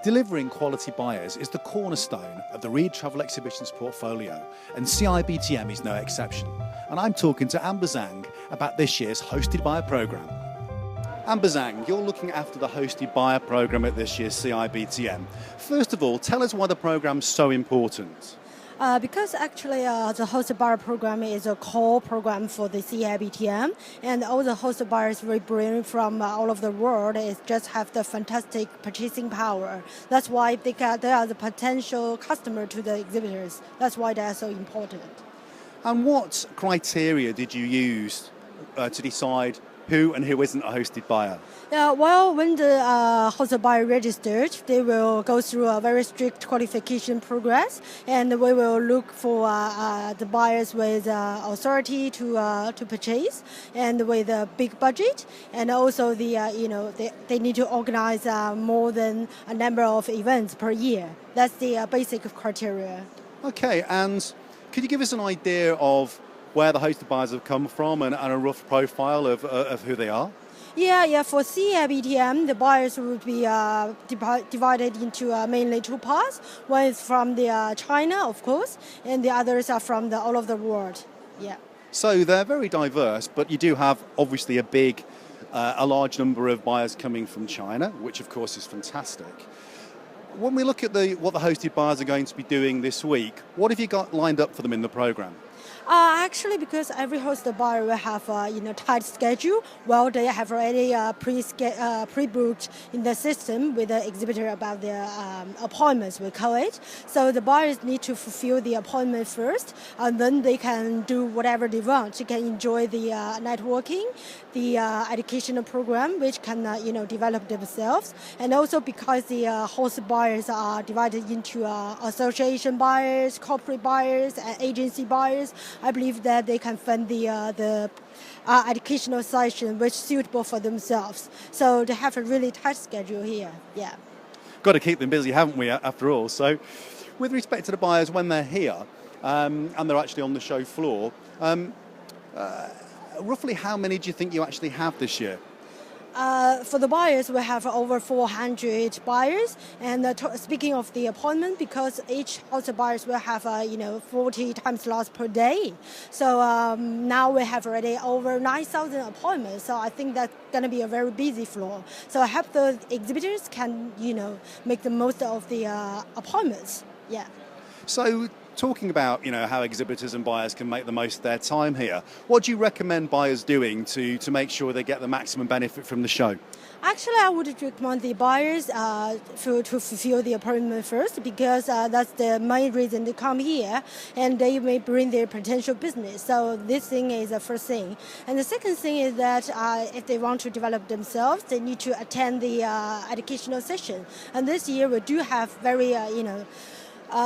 Delivering quality buyers is the cornerstone of the Reed Travel Exhibitions portfolio, and CIBTM is no exception. And I'm talking to Amber Zhang about this year's Hosted Buyer programme. Amber Zhang, you're looking after the Hosted Buyer programme at this year's CIBTM. First of all, tell us why the programme's so important. Because actually the Hosted Buyer program is a core program for the CIBTM, and all the hosted buyers we bring from all over the world just have the fantastic purchasing power. That's why they are the potential customer to the exhibitors. That's why they are so important. And what criteria did you use to decide who and who isn't a hosted buyer? Well, when the hosted buyer registered, they will go through a very strict qualification progress, and we will look for the buyers with authority to purchase and with a big budget, and also they need to organize more than a number of events per year. That's the basic criteria. Okay, and could you give us an idea of where the hosted buyers have come from and a rough profile of who they are? Yeah. For CIBTM, the buyers will be divided into mainly two parts. One is from China, of course, and the others are from all over the world. Yeah. So they're very diverse, but you do have obviously a large number of buyers coming from China, which of course is fantastic. When we look at what the hosted buyers are going to be doing this week, what have you got lined up for them in the programme? Actually, because every hosted buyer will have tight schedule, well, they have already pre-booked in the system with the exhibitor about their appointments, we call it. So the buyers need to fulfill the appointment first, and then they can do whatever they want. They can enjoy the networking, the educational program, which can develop themselves, and also because the hosted buyers are divided into association buyers, corporate buyers, and agency buyers. I believe that they can find the educational session which is suitable for themselves. So they have a really tight schedule here. Yeah. Got to keep them busy, haven't we, after all? So with respect to the buyers when they're here and they're actually on the show floor, roughly how many do you think you actually have this year? For the buyers, we have over 400 buyers. And speaking of the appointment, because each hosted buyers will have 40 time slots per day. So now we have already over 9,000 appointments. So I think that's going to be a very busy floor. So I hope the exhibitors can make the most of the appointments. Yeah. So talking about how exhibitors and buyers can make the most of their time here, what do you recommend buyers doing to make sure they get the maximum benefit from the show? Actually, I would recommend the buyers to fulfill the appointment first, because that's the main reason they come here, and they may bring their potential business. So this thing is the first thing. And the second thing is that if they want to develop themselves, they need to attend the educational session. And this year we do have very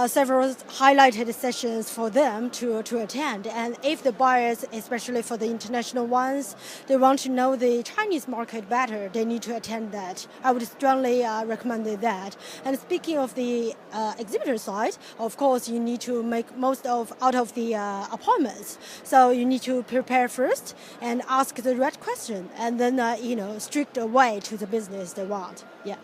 several highlighted sessions for them to attend. And if the buyers, especially for the international ones, they want to know the Chinese market better, they need to attend that. I would strongly recommend that. And speaking of the exhibitor side, of course, you need to make most out of the appointments. So you need to prepare first and ask the right question, and then strict away to the business they want. Yeah.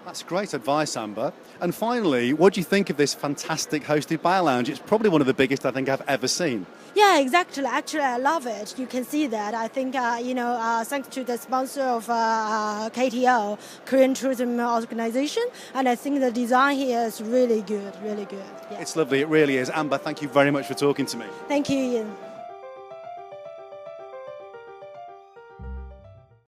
That's great advice, Amber. And finally, what do you think of this fantastic hosted buyer lounge? It's probably one of the biggest I think I've ever seen. Yeah, exactly. Actually, I love it. You can see that. I think, thanks to the sponsor of KTO, Korean Tourism Organization, and I think the design here is really good, really good. Yeah. It's lovely. It really is. Amber, thank you very much for talking to me. Thank you, Ian.